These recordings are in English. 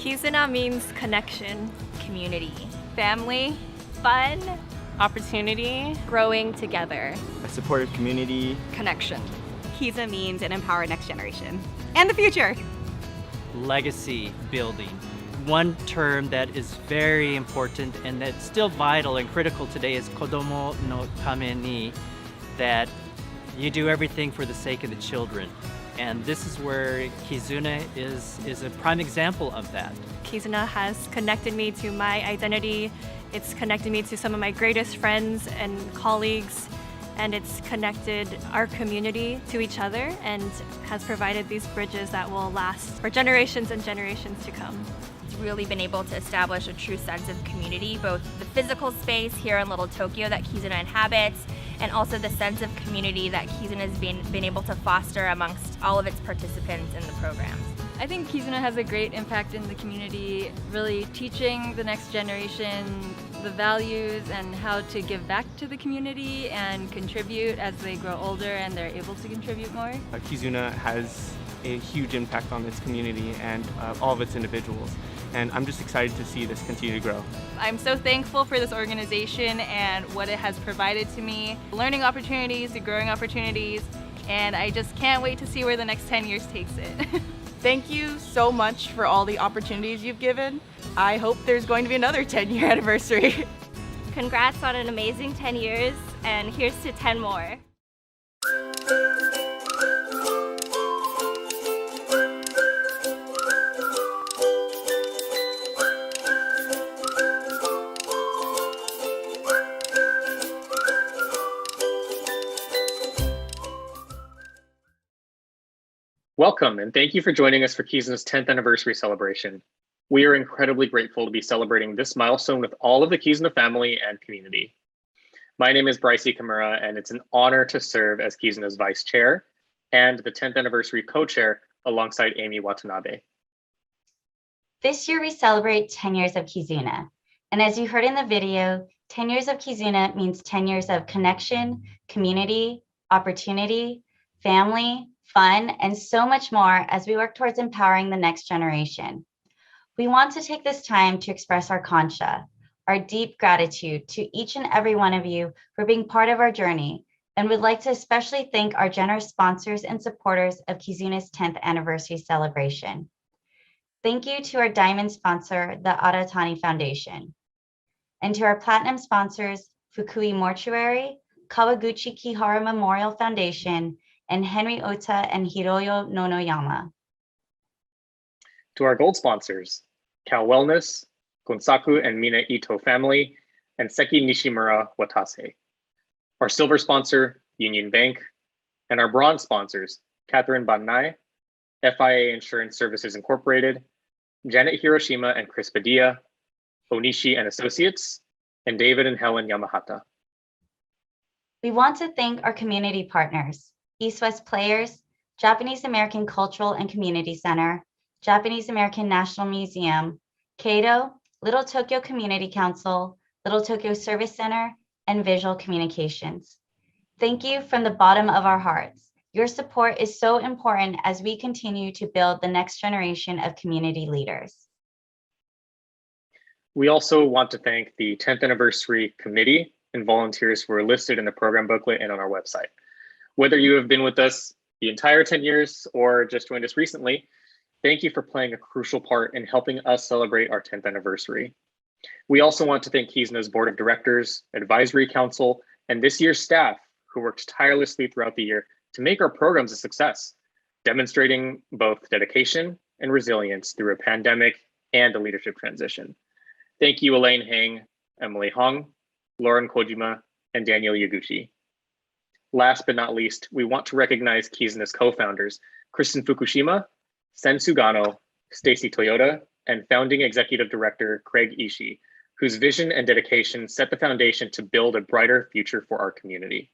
Kizuna means connection, Community. family, fun, Opportunity. growing together. A supportive community. Connection. Kiza means an empowered next generation. And the future. Legacy building. One term that is very important and that's still vital and critical today is kodomo no tame ni, that you do everything for the sake of the children. And this is where Kizuna is a prime example of that. Kizuna has connected me to my identity. It's connected me to some of my greatest friends and colleagues, and it's connected our community to each other and has provided these bridges that will last for generations and generations to come. It's really been able to establish a true sense of community, both the physical space here in Little Tokyo that Kizuna inhabits, and also the sense of community that Kizuna has been able to foster amongst all of its participants in the programs. I think Kizuna has a great impact in the community, really teaching the next generation the values and how to give back to the community and contribute as they grow older and they're able to contribute more. Kizuna has a huge impact on its community and all of its individuals. And I'm just excited to see this continue to grow. I'm so thankful for this organization and what it has provided to me. Learning opportunities, the growing opportunities, and I just can't wait to see where the next 10 years takes it. Thank you so much for all the opportunities you've given. I hope there's going to be another 10-year anniversary. Congrats on an amazing 10 years, and here's to 10 more. Welcome, and thank you for joining us for Kizuna's 10th anniversary celebration. We are incredibly grateful to be celebrating this milestone with all of the Kizuna family and community. My name is Bryce Kimura, and it's an honor to serve as Kizuna's vice chair and the 10th anniversary co-chair alongside Amy Watanabe. This year we celebrate 10 years of Kizuna. And as you heard in the video, 10 years of Kizuna means 10 years of connection, community, opportunity, family, fun, and so much more as we work towards empowering the next generation. We want to take this time to express our kansha, our deep gratitude to each and every one of you for being part of our journey, and would like to especially thank our generous sponsors and supporters of Kizuna's 10th anniversary celebration. Thank you to our diamond sponsor, the Aratani Foundation, and to our platinum sponsors, Fukui Mortuary, Kawaguchi Kihara Memorial Foundation, and Henry Ota and Hiroyo Nonoyama. To our gold sponsors, Cal Wellness, Gonsaku and Mina Ito family, and Seki Nishimura Watase. Our silver sponsor, Union Bank, and our bronze sponsors, Catherine Bannai, FIA Insurance Services Incorporated, Janet Hiroshima and Chris Padilla, Onishi and Associates, and David and Helen Yamahata. We want to thank our community partners, East West Players, Japanese American Cultural and Community Center, Japanese American National Museum, Cato, Little Tokyo Community Council, Little Tokyo Service Center, and Visual Communications. Thank you from the bottom of our hearts. Your support is so important as we continue to build the next generation of community leaders. We also want to thank the 10th anniversary committee and volunteers who are listed in the program booklet and on our website. Whether you have been with us the entire 10 years or just joined us recently, thank you for playing a crucial part in helping us celebrate our 10th anniversary. We also want to thank Kizuna's Board of Directors, Advisory Council, and this year's staff who worked tirelessly throughout the year to make our programs a success, demonstrating both dedication and resilience through a pandemic and a leadership transition. Thank you, Elaine Hang, Emily Hong, Lauren Kojima, and Daniel Yaguchi. Last but not least, we want to recognize Kizuna's co-founders, Kristen Fukushima, Sen Sugano, Stacy Toyota, and founding executive director, Craig Ishii, whose vision and dedication set the foundation to build a brighter future for our community.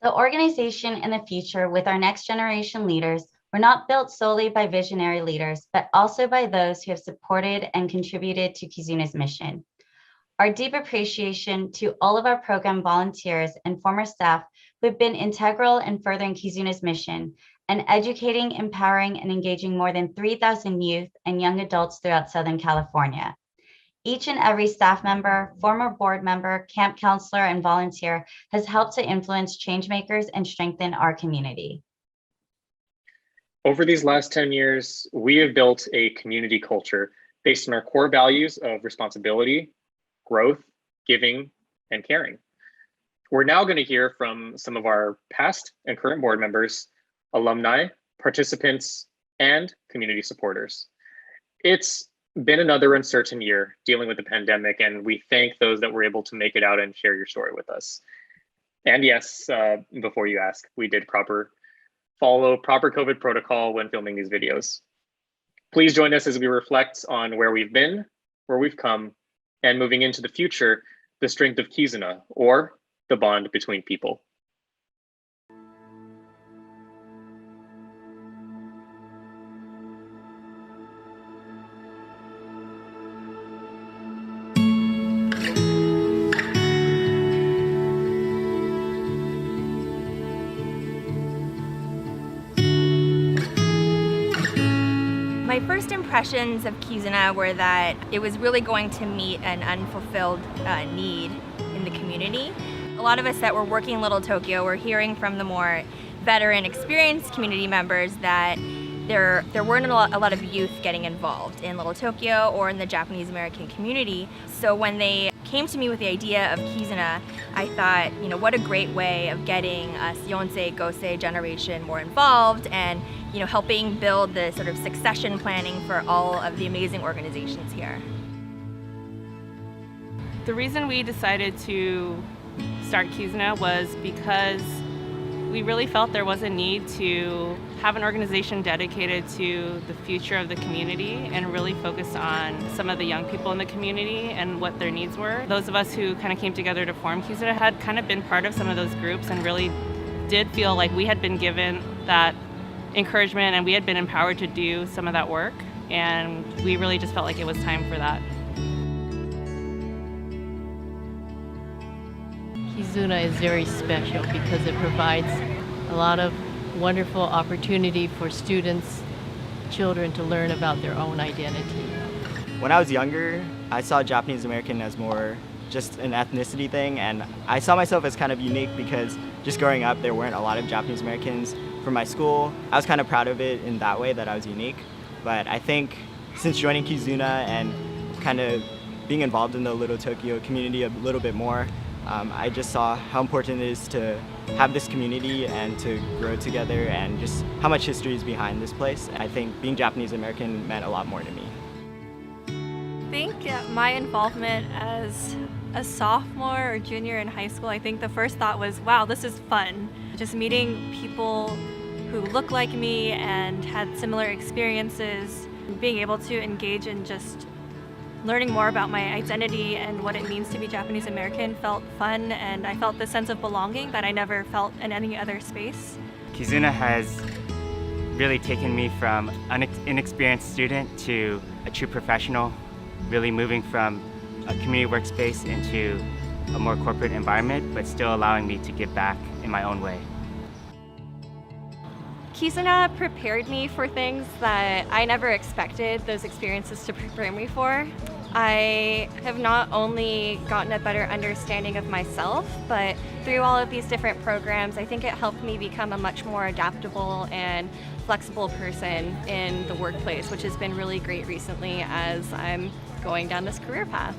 The organization and the future with our next generation leaders were not built solely by visionary leaders, but also by those who have supported and contributed to Kizuna's mission. Our deep appreciation to all of our program volunteers and former staff who have been integral in furthering Kizuna's mission, and educating, empowering, and engaging more than 3,000 youth and young adults throughout Southern California. Each and every staff member, former board member, camp counselor, and volunteer has helped to influence changemakers and strengthen our community. Over these last 10 years, we have built a community culture based on our core values of responsibility, growth, giving, and caring. We're now going to hear from some of our past and current board members, alumni, participants, and community supporters. It's been another uncertain year dealing with the pandemic, and we thank those that were able to make it out and share your story with us. And yes, before you ask, we did follow proper COVID protocol when filming these videos. Please join us as we reflect on where we've been, where we've come, and moving into the future, the strength of Kizuna, or the bond between people. My first impressions of Kizuna were that it was really going to meet an unfulfilled need in the community. A lot of us that were working in Little Tokyo were hearing from the more veteran, experienced community members that there weren't a lot of youth getting involved in Little Tokyo or in the Japanese American community. So when they came to me with the idea of Kizuna, I thought, what a great way of getting us Yonsei, Gosei generation more involved and helping build the sort of succession planning for all of the amazing organizations here. The reason we decided to start Kizuna was because we really felt there was a need to have an organization dedicated to the future of the community and really focus on some of the young people in the community and what their needs were. Those of us who kind of came together to form Kizuna had kind of been part of some of those groups and really did feel like we had been given that encouragement and we had been empowered to do some of that work, and we really just felt like it was time for that. Kizuna is very special because it provides a lot of wonderful opportunity for students, children to learn about their own identity. When I was younger, I saw Japanese American as more just an ethnicity thing, and I saw myself as kind of unique because just growing up there weren't a lot of Japanese Americans from my school. I was kind of proud of it in that way that I was unique. But I think since joining Kizuna and kind of being involved in the Little Tokyo community a little bit more, I just saw how important it is to have this community and to grow together and just how much history is behind this place. I think being Japanese American meant a lot more to me. I think my involvement as a sophomore or junior in high school, I think the first thought was, wow, this is fun. Just meeting people who look like me and had similar experiences, being able to engage in just learning more about my identity and what it means to be Japanese American felt fun, and I felt this sense of belonging that I never felt in any other space. Kizuna has really taken me from an inexperienced student to a true professional, really moving from a community workspace into a more corporate environment, but still allowing me to give back in my own way. Kizuna prepared me for things that I never expected those experiences to prepare me for. I have not only gotten a better understanding of myself, but through all of these different programs, I think it helped me become a much more adaptable and flexible person in the workplace, which has been really great recently as I'm going down this career path.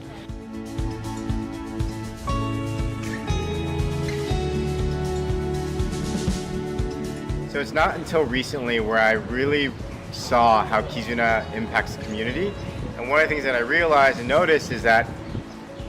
So it's not until recently where I really saw how Kizuna impacts the community. And one of the things that I realized and noticed is that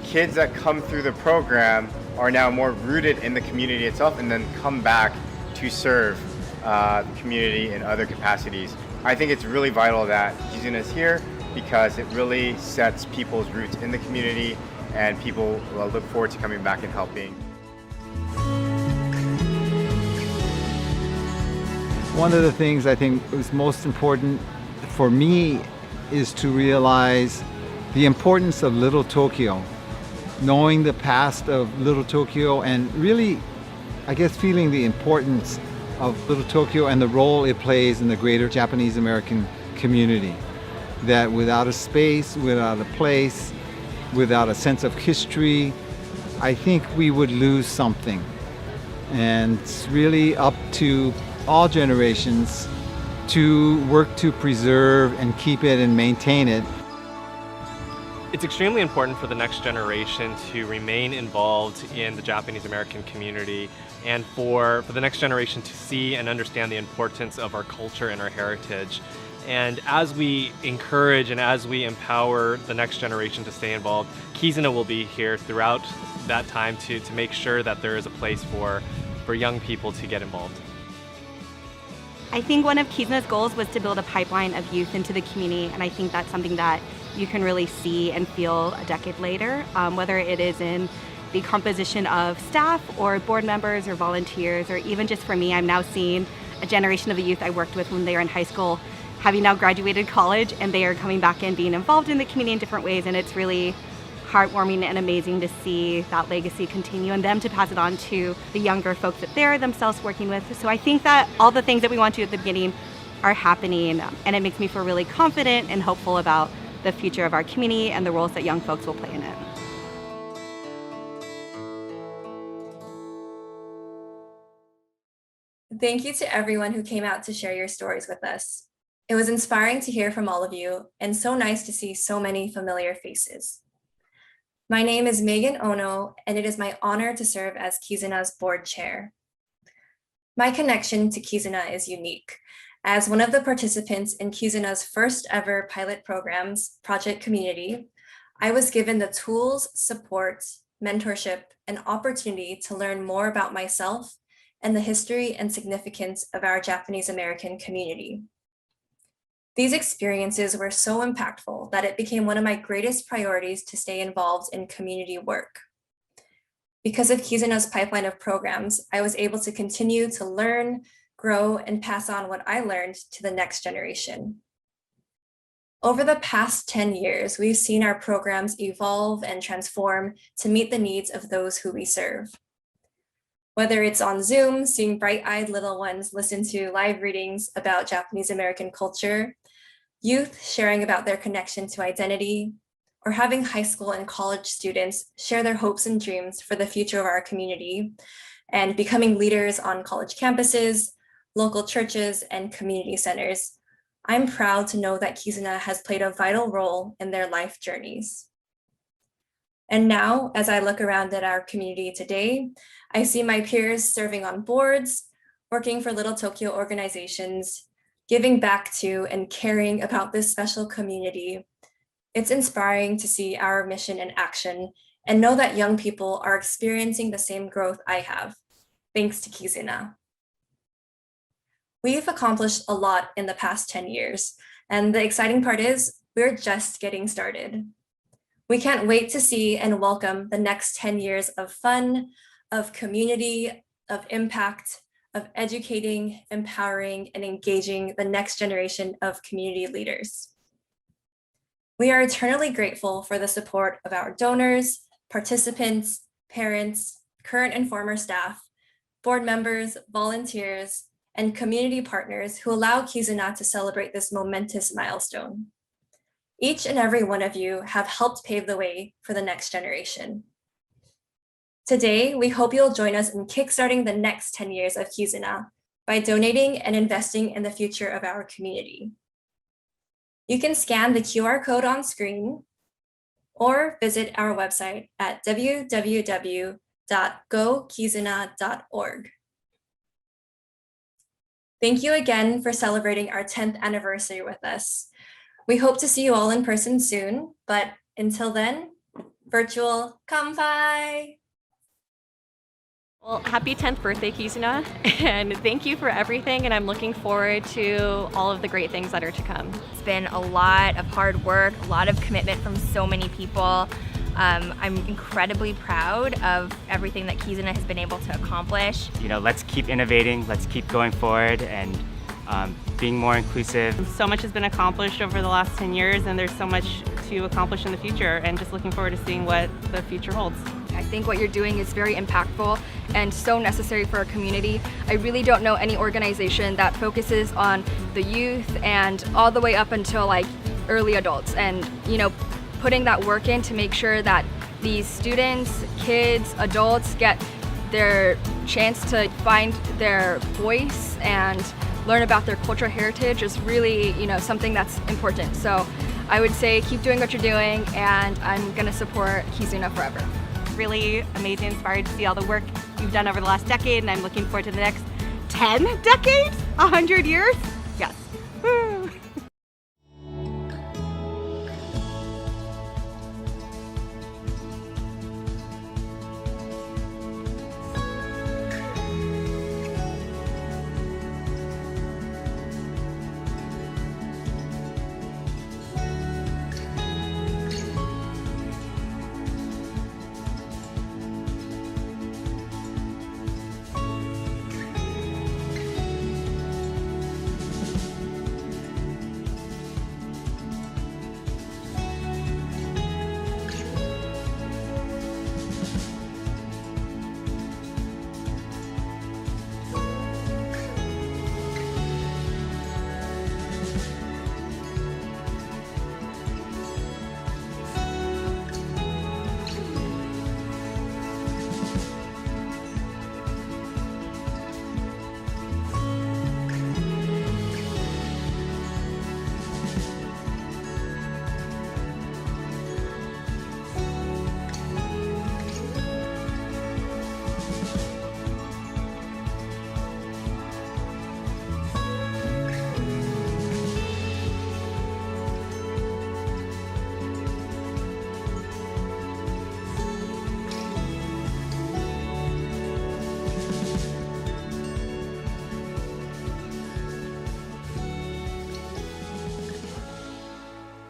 kids that come through the program are now more rooted in the community itself and then come back to serve the community in other capacities. I think it's really vital that Kizuna is here because it really sets people's roots in the community and people will look forward to coming back and helping. One of the things I think was most important for me is to realize the importance of Little Tokyo, knowing the past of Little Tokyo and really, I guess, feeling the importance of Little Tokyo and the role it plays in the greater Japanese American community. That without a space, without a place, without a sense of history, I think we would lose something. And it's really up to all generations to work to preserve and keep it and maintain it. It's extremely important for the next generation to remain involved in the Japanese American community, and for the next generation to see and understand the importance of our culture and our heritage. And as we encourage and as we empower the next generation to stay involved, Kizuna will be here throughout that time to make sure that there is a place for young people to get involved. I think one of Kizuna's goals was to build a pipeline of youth into the community, and I think that's something that you can really see and feel a decade later, whether it is in the composition of staff or board members or volunteers, or even just for me, I'm now seeing a generation of the youth I worked with when they were in high school having now graduated college, and they are coming back and being involved in the community in different ways, and it's really heartwarming and amazing to see that legacy continue and them to pass it on to the younger folks that they're themselves working with. So I think that all the things that we want to do at the beginning are happening, and it makes me feel really confident and hopeful about the future of our community and the roles that young folks will play in it. Thank you to everyone who came out to share your stories with us. It was inspiring to hear from all of you, and so nice to see so many familiar faces. My name is Megan Ono, and it is my honor to serve as Kizuna's board chair. My connection to Kizuna is unique. As one of the participants in Kizuna's first ever pilot programs, Project Community, I was given the tools, support, mentorship, and opportunity to learn more about myself and the history and significance of our Japanese American community. These experiences were so impactful that it became one of my greatest priorities to stay involved in community work. Because of Kizuna's pipeline of programs, I was able to continue to learn, grow, and pass on what I learned to the next generation. Over the past 10 years, we've seen our programs evolve and transform to meet the needs of those who we serve. Whether it's on Zoom, seeing bright-eyed little ones listen to live readings about Japanese American culture, youth sharing about their connection to identity, or having high school and college students share their hopes and dreams for the future of our community and becoming leaders on college campuses, local churches, and community centers, I'm proud to know that Kizuna has played a vital role in their life journeys. And now, as I look around at our community today, I see my peers serving on boards, working for Little Tokyo organizations, giving back to and caring about this special community. It's inspiring to see our mission in action and know that young people are experiencing the same growth I have, thanks to Kizuna. We've accomplished a lot in the past 10 years, and the exciting part is we're just getting started. We can't wait to see and welcome the next 10 years of fun, of community, of impact, of educating, empowering, and engaging the next generation of community leaders. We are eternally grateful for the support of our donors, participants, parents, current and former staff, board members, volunteers, and community partners who allow Kizuna to celebrate this momentous milestone. Each and every one of you have helped pave the way for the next generation. Today, we hope you'll join us in kickstarting the next 10 years of Kizuna by donating and investing in the future of our community. You can scan the QR code on screen or visit our website at www.gokizuna.org. Thank you again for celebrating our 10th anniversary with us. We hope to see you all in person soon, but until then, virtual kanpai! Well, happy 10th birthday, Kizuna, and thank you for everything, and I'm looking forward to all of the great things that are to come. It's been a lot of hard work, a lot of commitment from so many people. I'm incredibly proud of everything that Kizuna has been able to accomplish. You know, let's keep innovating, let's keep going forward and being more inclusive. So much has been accomplished over the last 10 years, and there's so much to accomplish in the future, and just looking forward to seeing what the future holds. I think what you're doing is very impactful and so necessary for our community. I really don't know any organization that focuses on the youth and all the way up until like early adults, and putting that work in to make sure that these students, kids, adults get their chance to find their voice and learn about their cultural heritage is really, something that's important. So I would say keep doing what you're doing, and I'm gonna support Kizuna forever. Really amazing, inspired to see all the work you've done over the last decade, and I'm looking forward to the next 10 decades, 100 years.